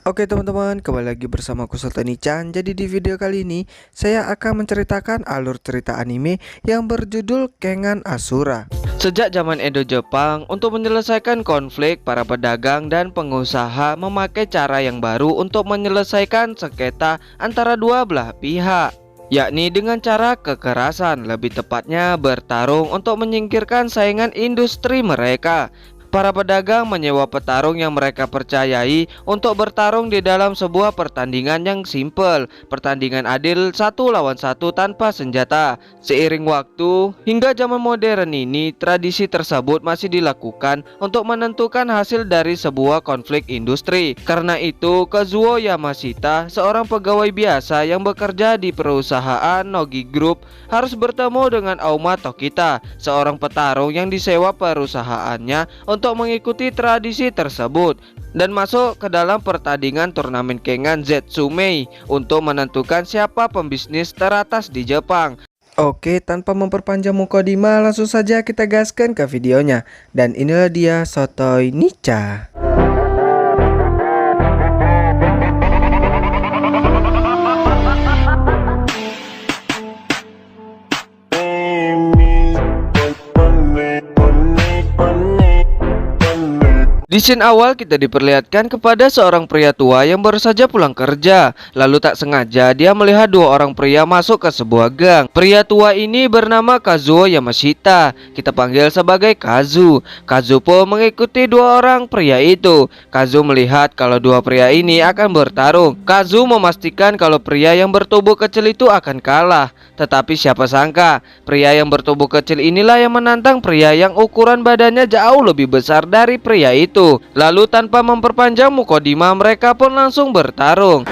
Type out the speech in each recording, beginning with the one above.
Oke teman-teman, kembali lagi bersama aku Sultani-chan. Jadi di video kali ini saya akan menceritakan alur cerita anime yang berjudul Kengan Asura. Sejak zaman Edo Jepang, untuk menyelesaikan konflik, para pedagang dan pengusaha memakai cara yang baru untuk menyelesaikan sengketa antara dua belah pihak, yakni dengan cara kekerasan, lebih tepatnya bertarung untuk menyingkirkan saingan industri mereka. Para pedagang menyewa petarung yang mereka percayai untuk bertarung di dalam sebuah pertandingan yang simpel, pertandingan adil satu lawan satu tanpa senjata. Seiring waktu, hingga zaman modern ini, tradisi tersebut masih dilakukan untuk menentukan hasil dari sebuah konflik industri. Karena itu, Kazuo Yamashita, seorang pegawai biasa yang bekerja di perusahaan Nogi Group, harus bertemu dengan Auma Tokita, seorang petarung yang disewa perusahaannya untuk mengikuti tradisi tersebut dan masuk ke dalam pertandingan turnamen Kengan Zetsumei untuk menentukan siapa pembisnis teratas di Jepang. Oke, tanpa memperpanjang mukadimah, langsung saja kita gaskan ke videonya. Dan inilah dia Sotoy Nica. Di scene awal kita diperlihatkan kepada seorang pria tua yang baru saja pulang kerja. Lalu tak sengaja dia melihat dua orang pria masuk ke sebuah gang. Pria tua ini bernama Kazuo Yamashita, kita panggil sebagai Kazu. Kazu pun mengikuti dua orang pria itu. Kazu melihat kalau dua pria ini akan bertarung. Kazu memastikan kalau pria yang bertubuh kecil itu akan kalah. Tetapi siapa sangka pria yang bertubuh kecil inilah yang menantang pria yang ukuran badannya jauh lebih besar dari pria itu. Lalu tanpa memperpanjang mukadimah, mereka pun langsung bertarung.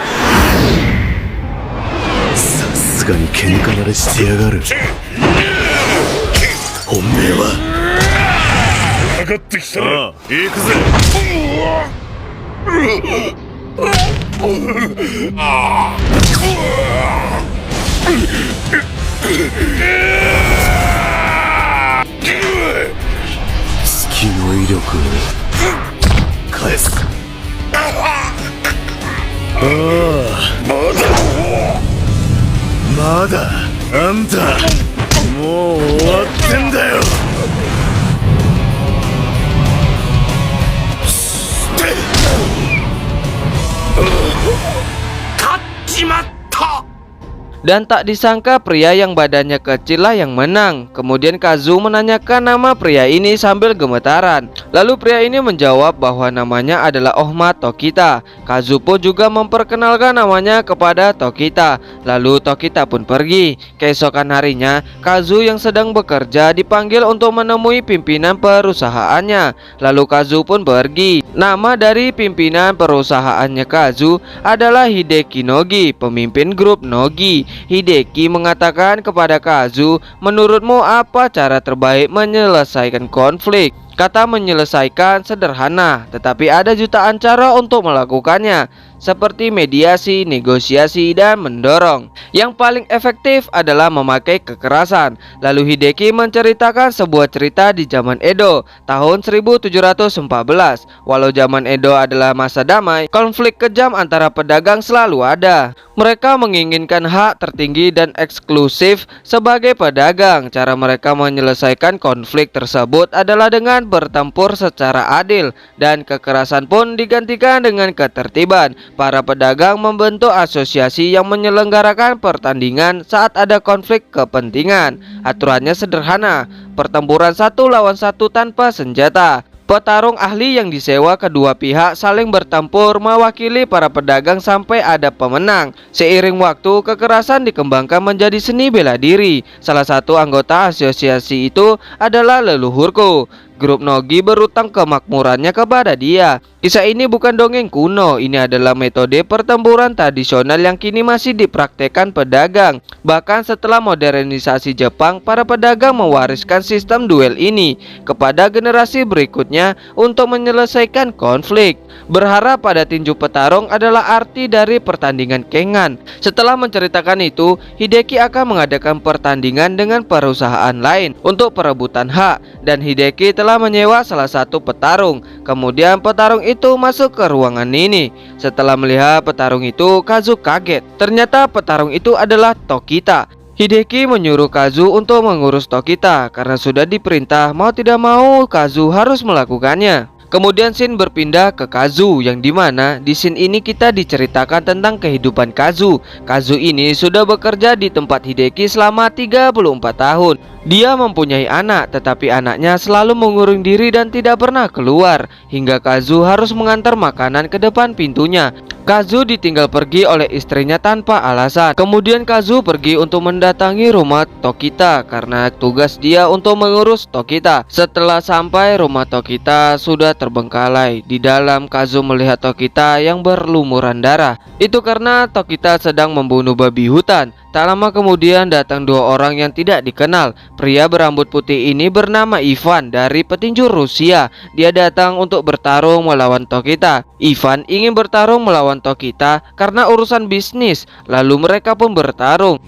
Dan tak disangka pria yang badannya kecil lah yang menang. Kemudian Kazu menanyakan nama pria ini sambil gemetaran. Lalu pria ini menjawab bahwa namanya adalah Ohma Tokita. Kazu pun juga memperkenalkan namanya kepada Tokita. Lalu Tokita pun pergi. Keesokan harinya, Kazu yang sedang bekerja dipanggil untuk menemui pimpinan perusahaannya. Lalu Kazu pun pergi. Nama dari pimpinan perusahaannya Kazu adalah Hideki Nogi, pemimpin grup Nogi. Hideki mengatakan kepada Kazu, menurutmu apa cara terbaik menyelesaikan konflik? Kata menyelesaikan sederhana, tetapi ada jutaan cara untuk melakukannya, seperti mediasi, negosiasi, dan mendorong. Yang paling efektif adalah memakai kekerasan. Lalu Hideki menceritakan sebuah cerita di zaman Edo, tahun 1714. Walau zaman Edo adalah masa damai, konflik kejam antara pedagang selalu ada. Mereka menginginkan hak tertinggi dan eksklusif sebagai pedagang. Cara mereka menyelesaikan konflik tersebut adalah dengan bertempur secara adil, dan kekerasan pun digantikan dengan ketertiban. Para pedagang membentuk asosiasi yang menyelenggarakan pertandingan saat ada konflik kepentingan. Aturannya sederhana, pertempuran satu lawan satu tanpa senjata. Petarung ahli yang disewa kedua pihak saling bertempur mewakili para pedagang sampai ada pemenang. Seiring waktu, kekerasan dikembangkan menjadi seni bela diri. Salah satu anggota asosiasi itu adalah leluhurku. Grup Nogi berutang kemakmurannya kepada dia. Kisah ini bukan dongeng kuno, ini adalah metode pertempuran tradisional yang kini masih dipraktekkan pedagang. Bahkan setelah modernisasi Jepang, para pedagang mewariskan sistem duel ini kepada generasi berikutnya untuk menyelesaikan konflik. Berharap pada tinju petarung adalah arti dari pertandingan Kengan. Setelah menceritakan itu, Hideki akan mengadakan pertandingan dengan perusahaan lain untuk perebutan hak, dan Hideki telah telah menyewa salah satu petarung. Kemudian petarung itu masuk ke ruangan Nini. Setelah melihat petarung itu, Kazu kaget. Ternyata petarung itu adalah Tokita. Hideki menyuruh Kazu untuk mengurus Tokita karena sudah diperintah mau tidak mau Kazu harus melakukannya. Kemudian scene berpindah ke Kazu, yang dimana di scene ini kita diceritakan tentang kehidupan Kazu. Kazu ini sudah bekerja di tempat Hideki selama 34 tahun. Dia mempunyai anak, tetapi anaknya selalu mengurung diri dan tidak pernah keluar, hingga Kazu harus mengantar makanan ke depan pintunya. Kazu ditinggal pergi oleh istrinya tanpa alasan. Kemudian Kazu pergi untuk mendatangi rumah Tokita karena tugas dia untuk mengurus Tokita. Setelah sampai, rumah Tokita sudah terbengkalai. Di dalam, Kazu melihat Tokita yang berlumuran darah. Itu karena Tokita sedang membunuh babi hutan. Tak lama kemudian datang dua orang yang tidak dikenal. Pria berambut putih ini bernama Ivan dari petinju Rusia. Dia datang untuk bertarung melawan Tokita. Ivan ingin bertarung melawan Tokita karena urusan bisnis. Lalu mereka pun bertarung.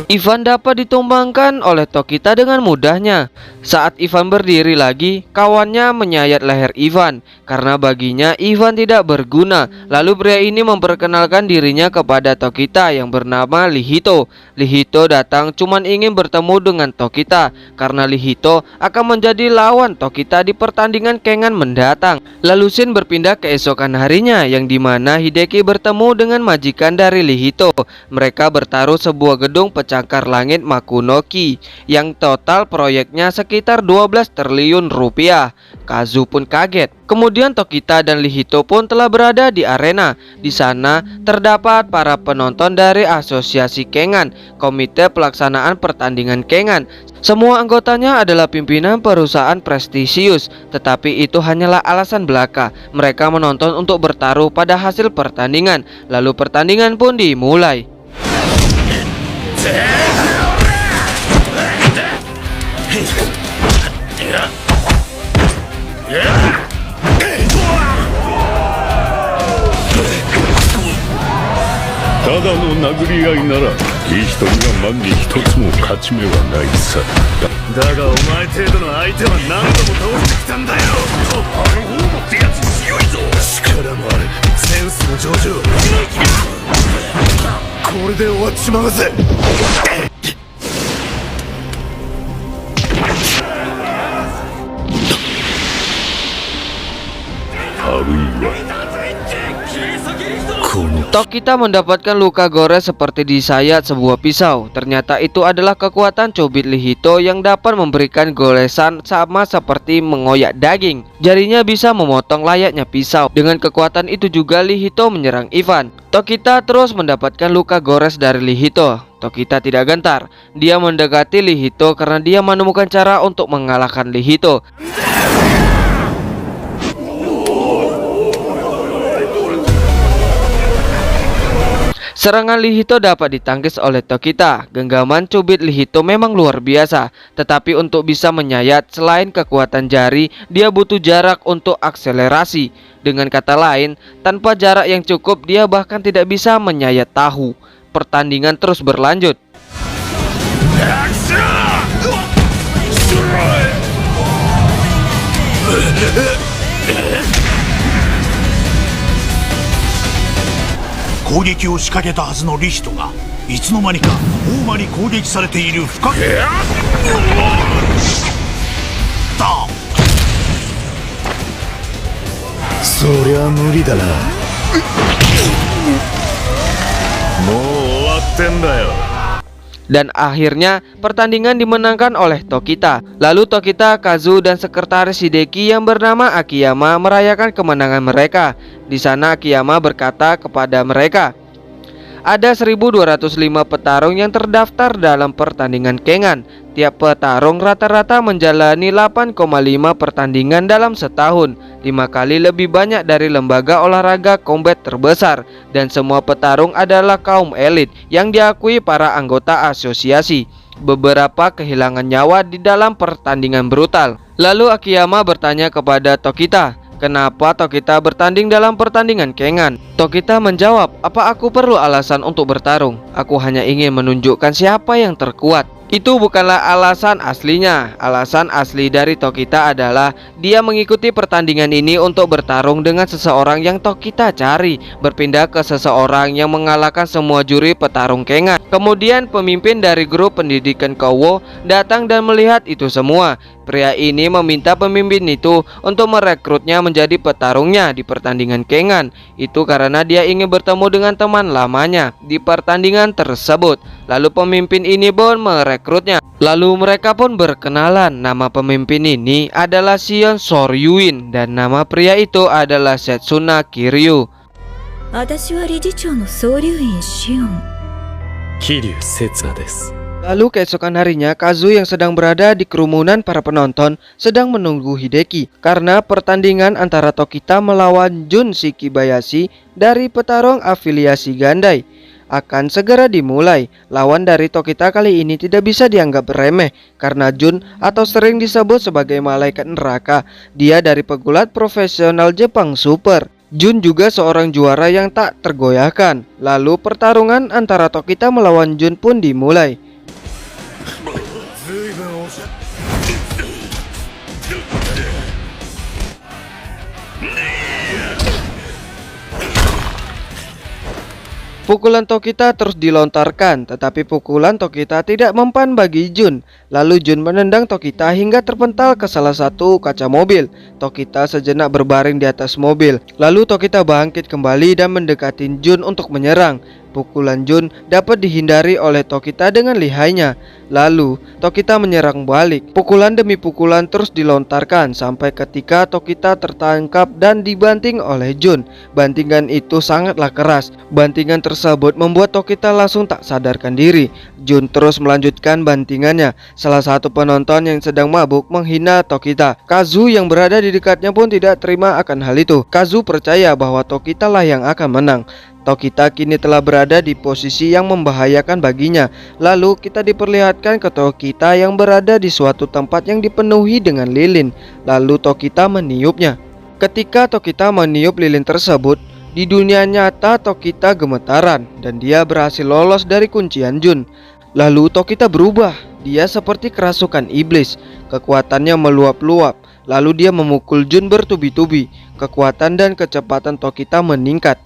Ivan dapat ditumbangkan oleh Tokita dengan mudahnya. Saat Ivan berdiri lagi, kawannya menyayat leher Ivan karena baginya Ivan tidak berguna. Lalu pria ini memperkenalkan dirinya kepada Tokita yang bernama Lihito. Lihito datang cuman ingin bertemu dengan Tokita karena Lihito akan menjadi lawan Tokita di pertandingan Kengan mendatang. Lalu scene berpindah ke esokan harinya, yang dimana Hideki bertemu dengan majikan dari Lihito. Mereka bertaruh sebuah gedung pencakar langit Makunoki yang total proyeknya sekitar 12 triliun rupiah. Kazu pun kaget. Kemudian Tokita dan Lihito pun telah berada di arena. Di sana terdapat para penonton dari Asosiasi Kengan, komite pelaksanaan pertandingan Kengan. Semua anggotanya adalah pimpinan perusahaan prestisius, tetapi itu hanyalah alasan belaka. Mereka menonton untuk bertaruh pada hasil pertandingan. Lalu pertandingan pun dimulai. Tokita mendapatkan luka gores seperti disayat sebuah pisau. Ternyata itu adalah kekuatan cubit Lihito yang dapat memberikan goresan sama seperti mengoyak daging. Jarinya bisa memotong layaknya pisau. Dengan kekuatan itu juga Lihito menyerang Ivan. Tokita terus mendapatkan luka gores dari Lihito. Tokita tidak gentar. Dia mendekati Lihito karena dia menemukan cara untuk mengalahkan Lihito. Serangan Lihito dapat ditangkis oleh Tokita. Genggaman cubit Lihito memang luar biasa, tetapi untuk bisa menyayat, selain kekuatan jari, dia butuh jarak untuk akselerasi. Dengan kata lain, tanpa jarak yang cukup, dia bahkan tidak bisa menyayat tahu. Pertandingan terus berlanjut. Dan akhirnya pertandingan dimenangkan oleh Tokita. Lalu Tokita, Kazu, dan sekretaris Hideki yang bernama Akiyama merayakan kemenangan mereka. Di sana Akiyama berkata kepada mereka, ada 1205 petarung yang terdaftar dalam pertandingan Kengan. Tiap petarung rata-rata menjalani 8,5 pertandingan dalam setahun, 5 kali lebih banyak dari lembaga olahraga combat terbesar. Dan semua petarung adalah kaum elit yang diakui para anggota asosiasi. beberapa kehilangan nyawa di dalam pertandingan brutal. Lalu Akiyama bertanya kepada Tokita, kenapa Tokita bertanding dalam pertandingan Kengan? Tokita menjawab, apa aku perlu alasan untuk bertarung? Aku hanya ingin menunjukkan siapa yang terkuat. Itu bukanlah alasan aslinya. Alasan asli dari Tokita adalah dia mengikuti pertandingan ini untuk bertarung dengan seseorang yang Tokita cari, berpindah ke seseorang yang mengalahkan semua juri petarung Kengan. Kemudian pemimpin dari grup pendidikan Kowo datang dan melihat itu semua. Pria ini meminta pemimpin itu untuk merekrutnya menjadi petarungnya di pertandingan Kengan. Itu karena dia ingin bertemu dengan teman lamanya di pertandingan tersebut. Lalu pemimpin ini pun merekrutnya. Lalu mereka pun berkenalan. Nama pemimpin ini adalah Shion Soryuin dan nama pria itu adalah Setsuna Kiryu. 私は理事長の総流院シオン。桐生刹那です。 Lalu keesokan harinya, Kazu yang sedang berada di kerumunan para penonton sedang menunggu Hideki karena pertandingan antara Tokita melawan Jun Shikibayashi dari petarung afiliasi Gandai akan segera dimulai. Lawan dari Tokita kali ini tidak bisa dianggap remeh karena Jun atau sering disebut sebagai malaikat neraka. Dia dari pegulat profesional Jepang Super. Jun juga seorang juara yang tak tergoyahkan. Lalu pertarungan antara Tokita melawan Jun pun dimulai. Pukulan Tokita terus dilontarkan, tetapi pukulan Tokita tidak mempan bagi Jun. Lalu Jun menendang Tokita hingga terpental ke salah satu kaca mobil. Tokita sejenak berbaring di atas mobil. Lalu Tokita bangkit kembali dan mendekati Jun untuk menyerang. Pukulan Jun dapat dihindari oleh Tokita dengan lihainya. Lalu Tokita menyerang balik. Pukulan demi pukulan terus dilontarkan sampai ketika Tokita tertangkap dan dibanting oleh Jun. Bantingan itu sangatlah keras. Bantingan tersebut membuat Tokita langsung tak sadarkan diri. Jun terus melanjutkan bantingannya. Salah satu penonton yang sedang mabuk menghina Tokita. Kazu yang berada di dekatnya pun tidak terima akan hal itu. Kazu percaya bahwa Tokita lah yang akan menang. Tokita kini telah berada di posisi yang membahayakan baginya. Lalu kita diperlihatkan ke Tokita yang berada di suatu tempat yang dipenuhi dengan lilin. Lalu Tokita meniupnya. Ketika Tokita meniup lilin tersebut, di dunia nyata Tokita gemetaran dan dia berhasil lolos dari kuncian Jun. Lalu Tokita berubah. Dia seperti kerasukan iblis. Kekuatannya meluap-luap. Lalu dia memukul Jun bertubi-tubi. Kekuatan dan kecepatan Tokita meningkat.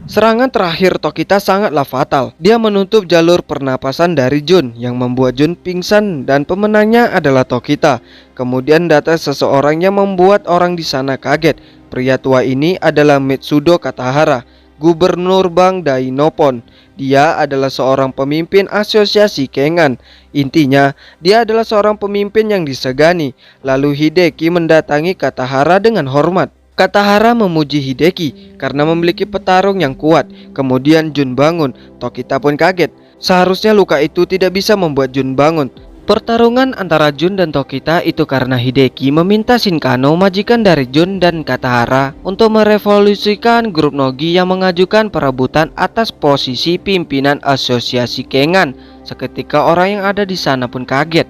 Serangan terakhir Tokita sangatlah fatal. Dia menutup jalur pernapasan dari Jun yang membuat Jun pingsan dan pemenangnya adalah Tokita. Kemudian datang seseorang yang membuat orang di sana kaget. Pria tua ini adalah Mitsudo Katahara, Gubernur Bank Dainopon. Dia adalah seorang pemimpin asosiasi Kengan. Intinya, dia adalah seorang pemimpin yang disegani. Lalu Hideki mendatangi Katahara dengan hormat. Katahara memuji Hideki karena memiliki petarung yang kuat. Kemudian Jun bangun. Tokita pun kaget. Seharusnya luka itu tidak bisa membuat Jun bangun. Pertarungan antara Jun dan Tokita itu karena Hideki meminta Shinkano, majikan dari Jun dan Katahara, untuk merevolusikan grup Nogi yang mengajukan perebutan atas posisi pimpinan asosiasi Kengan. Seketika orang yang ada di sana pun kaget.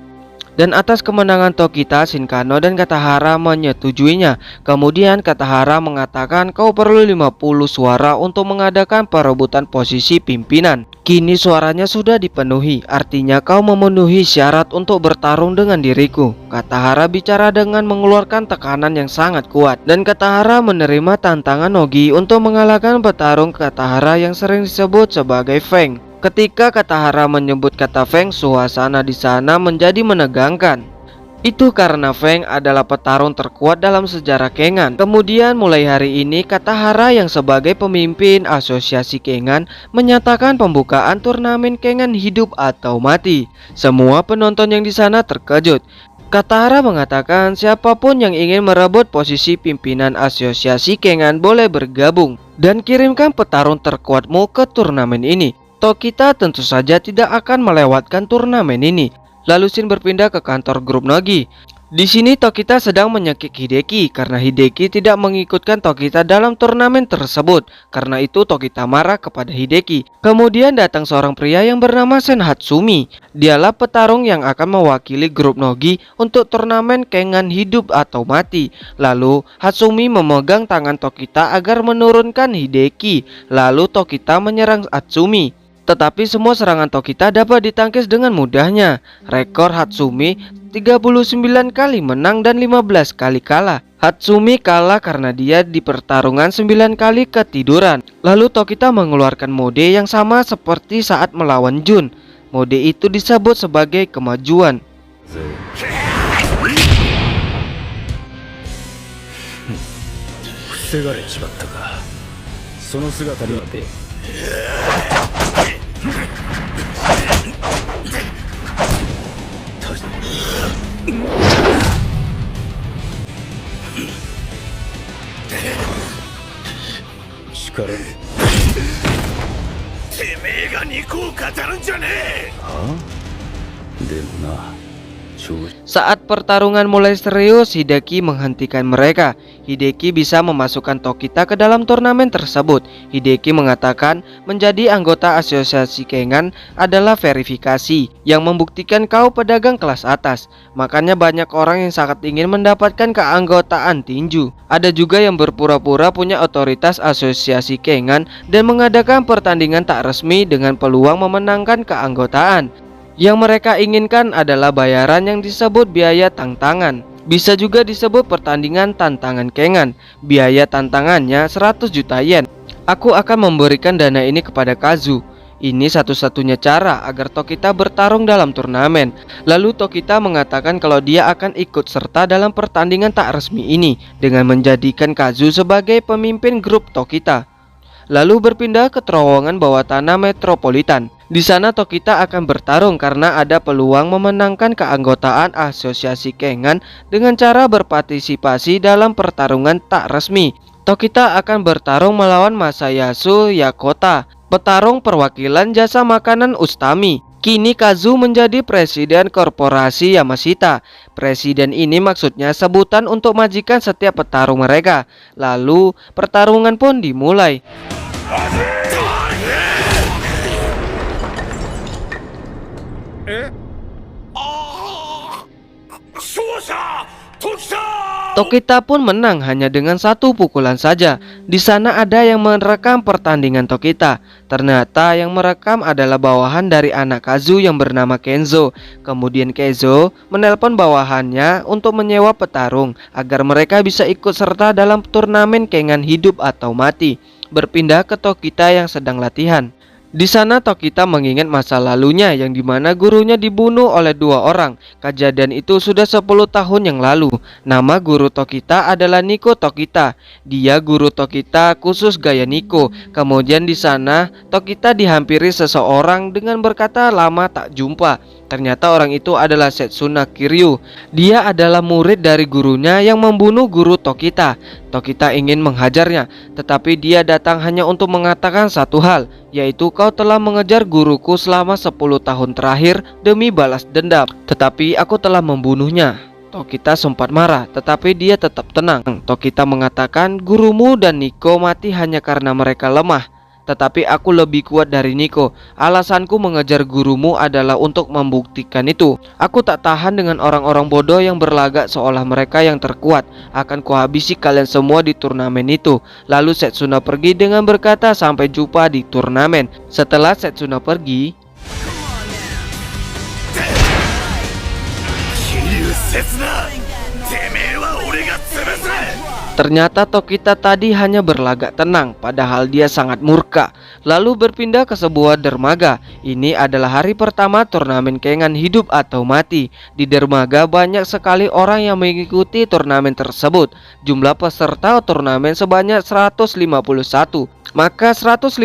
Dan atas kemenangan Tokita, Shinkano dan Katahara menyetujuinya. Kemudian Katahara mengatakan kau perlu 50 suara untuk mengadakan perebutan posisi pimpinan. Kini suaranya sudah dipenuhi, artinya kau memenuhi syarat untuk bertarung dengan diriku. Katahara bicara dengan mengeluarkan tekanan yang sangat kuat. Dan Katahara menerima tantangan Nogi untuk mengalahkan petarung Katahara yang sering disebut sebagai Feng. Ketika Katahara menyebut kata Feng, suasana di sana menjadi menegangkan. Itu karena Feng adalah petarung terkuat dalam sejarah Kengan. Kemudian mulai hari ini Katahara yang sebagai pemimpin asosiasi Kengan menyatakan pembukaan turnamen Kengan hidup atau mati. Semua penonton yang di sana terkejut. Katahara mengatakan siapapun yang ingin merebut posisi pimpinan asosiasi Kengan boleh bergabung dan kirimkan petarung terkuatmu ke turnamen ini. Tokita tentu saja tidak akan melewatkan turnamen ini. Lalu Shin berpindah ke kantor grup Nogi. Di sini Tokita sedang menyekik Hideki karena Hideki tidak mengikutkan Tokita dalam turnamen tersebut. Karena itu Tokita marah kepada Hideki. Kemudian datang seorang pria yang bernama Sen Hatsumi. Dialah petarung yang akan mewakili grup Nogi untuk turnamen Kengan hidup atau mati. Lalu Hatsumi memegang tangan Tokita agar menurunkan Hideki. Lalu Tokita menyerang Hatsumi. Tetapi semua serangan Tokita dapat ditangkis dengan mudahnya. Rekor Hatsumi 39 kali menang dan 15 kali kalah. Hatsumi kalah karena dia di pertarungan 9 kali ketiduran. Lalu Tokita mengeluarkan mode yang sama seperti saat melawan Jun. Mode itu disebut sebagai kemajuan. 防がれちまったか。その姿にて 力てめえが肉を語るんじゃねえ。はあ？でもな、 Saat pertarungan mulai serius, Hideki menghentikan mereka. Hideki bisa memasukkan Tokita ke dalam turnamen tersebut. Hideki mengatakan menjadi anggota asosiasi Kengan adalah verifikasi yang membuktikan kau pedagang kelas atas. Makanya banyak orang yang sangat ingin mendapatkan keanggotaan tinju. Ada juga yang berpura-pura punya otoritas asosiasi Kengan dan mengadakan pertandingan tak resmi dengan peluang memenangkan keanggotaan. Yang mereka inginkan adalah bayaran yang disebut biaya tantangan. Bisa juga disebut pertandingan tantangan Kengan. Biaya tantangannya 100 juta yen. Aku akan memberikan dana ini kepada Kazu. Ini satu-satunya cara agar Tokita bertarung dalam turnamen. Lalu Tokita mengatakan kalau dia akan ikut serta dalam pertandingan tak resmi ini dengan menjadikan Kazu sebagai pemimpin grup Tokita. Lalu berpindah ke terowongan bawah tanah metropolitan. Di sana Tokita akan bertarung karena ada peluang memenangkan keanggotaan asosiasi Kengan dengan cara berpartisipasi dalam pertarungan tak resmi. Tokita akan bertarung melawan Masayasu Yakota, petarung perwakilan jasa makanan Ustami. Kini Kazu menjadi presiden korporasi Yamashita. Presiden ini maksudnya sebutan untuk majikan setiap petarung mereka. Lalu pertarungan pun dimulai. Tokita pun menang hanya dengan satu pukulan saja. Di sana ada yang merekam pertandingan Tokita. Ternyata yang merekam adalah bawahan dari anak Kazu yang bernama Kenzo. Kemudian Kenzo menelpon bawahannya untuk menyewa petarung agar mereka bisa ikut serta dalam turnamen Kengan hidup atau mati. Berpindah ke Tokita yang sedang latihan. Di sana Tokita mengingat masa lalunya yang dimana gurunya dibunuh oleh 2 orang. Kejadian itu sudah 10 tahun yang lalu. Nama guru Tokita adalah Niko Tokita. Dia guru Tokita khusus gaya Niko. Kemudian di sana Tokita dihampiri seseorang dengan berkata lama tak jumpa. Ternyata orang itu adalah Setsuna Kiryu. Dia adalah murid dari gurunya yang membunuh guru Tokita. Tokita ingin menghajarnya, tetapi dia datang hanya untuk mengatakan satu hal, yaitu kau telah mengejar guruku selama 10 tahun terakhir demi balas dendam. Tetapi aku telah membunuhnya. Tokita sempat marah, tetapi dia tetap tenang. Tokita mengatakan gurumu dan Niko mati hanya karena mereka lemah. Tetapi aku lebih kuat dari Niko. Alasanku mengejar gurumu adalah untuk membuktikan itu. Aku tak tahan dengan orang-orang bodoh yang berlagak seolah mereka yang terkuat. Akan kuhabisi kalian semua di turnamen itu. Lalu Setsuna pergi dengan berkata sampai jumpa di turnamen. Setelah Setsuna pergi, Ternyata Tokita tadi hanya berlagak tenang, padahal dia sangat murka. Lalu berpindah ke sebuah dermaga. Ini adalah hari pertama turnamen Kengan hidup atau mati. Di dermaga banyak sekali orang yang mengikuti turnamen tersebut. Jumlah peserta turnamen sebanyak 151. Maka 151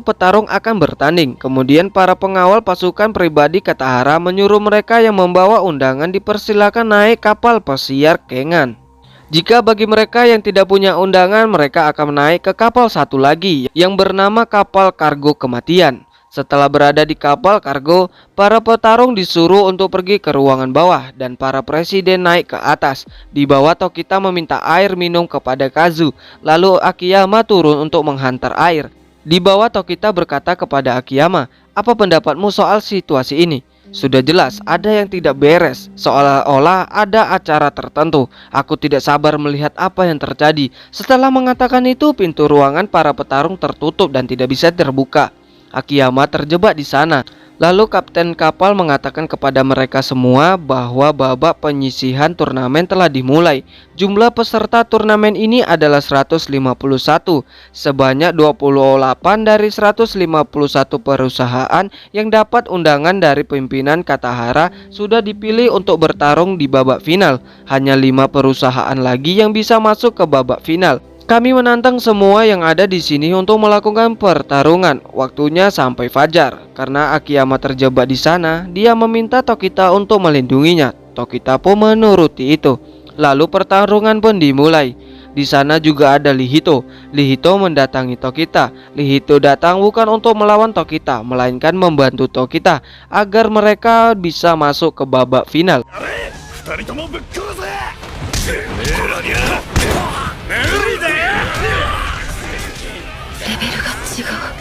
petarung akan bertanding. Kemudian para pengawal pasukan pribadi Katahara menyuruh mereka yang membawa undangan dipersilakan naik kapal pesiar Kengan. Jika bagi mereka yang tidak punya undangan, mereka akan naik ke kapal satu lagi yang bernama kapal kargo kematian. Setelah berada di kapal kargo, para petarung disuruh untuk pergi ke ruangan bawah dan para presiden naik ke atas. Di bawah Tokita meminta air minum kepada Kazu, lalu Akiyama turun untuk menghantar air. Di bawah Tokita berkata kepada Akiyama, "Apa pendapatmu soal situasi ini? Sudah jelas ada yang tidak beres, seolah-olah ada acara tertentu. Aku tidak sabar melihat apa yang terjadi." Setelah mengatakan itu, pintu ruangan para petarung tertutup dan tidak bisa terbuka. Akiyama terjebak di sana. Lalu kapten kapal mengatakan kepada mereka semua bahwa babak penyisihan turnamen telah dimulai. Jumlah peserta turnamen ini adalah 151. Sebanyak 28 dari 151 perusahaan yang dapat undangan dari pimpinan Katahara sudah dipilih untuk bertarung di babak final. Hanya 5 perusahaan lagi yang bisa masuk ke babak final. Kami menantang semua yang ada di sini untuk melakukan pertarungan. Waktunya sampai fajar. Karena Akiyama terjebak di sana, dia meminta Tokita untuk melindunginya. Tokita pun menuruti itu. Lalu pertarungan pun dimulai. Di sana juga ada Lihito. Lihito mendatangi Tokita. Lihito datang bukan untuk melawan Tokita, melainkan membantu Tokita agar mereka bisa masuk ke babak final. 二人ともぶっ殺せ。てめえらにゃ無理だよ。レベルが違う。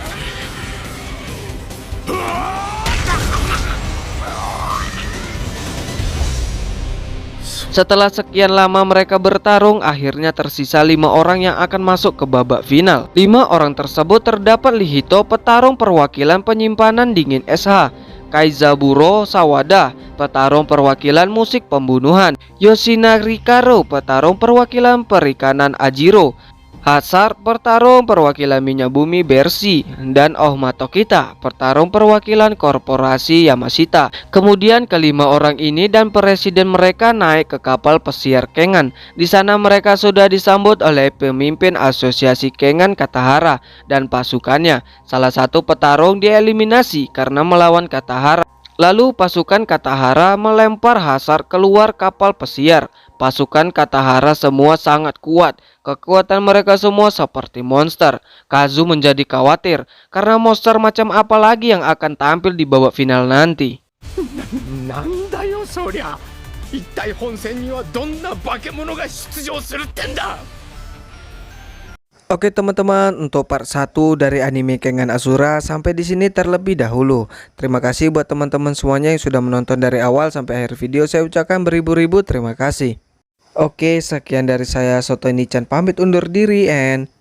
Setelah sekian lama mereka bertarung, akhirnya tersisa 5 orang yang akan masuk ke babak final. 5 orang tersebut terdapat Lihito, petarung perwakilan penyimpanan dingin SH, Kaizaburo Sawada, petarung perwakilan musik pembunuhan, Yoshinari Karo, petarung perwakilan perikanan Ajiro, Hasar, petarung perwakilan minyak bumi Bersi, dan Ohma Tokita, petarung perwakilan korporasi Yamashita. Kemudian kelima orang ini dan presiden mereka naik ke kapal pesiar Kengan. Di sana mereka sudah disambut oleh pemimpin asosiasi Kengan Katahara dan pasukannya. Salah satu petarung dieliminasi karena melawan Katahara. Lalu pasukan Katahara melempar Hasar keluar kapal pesiar. Pasukan Katahara semua sangat kuat. Kekuatan mereka semua seperti monster. Kazu menjadi khawatir karena monster macam apa lagi yang akan tampil di babak final nanti. なんだよそりゃ。一体本戦にはどんな化け物が出場するってんだ。 Oke teman-teman, untuk part 1 dari anime Kengan Ashura sampai di sini terlebih dahulu. Terima kasih buat teman-teman semuanya yang sudah menonton dari awal sampai akhir video. Saya ucapkan beribu-ribu terima kasih. Oke, sekian dari saya Soto Nichan pamit undur diri and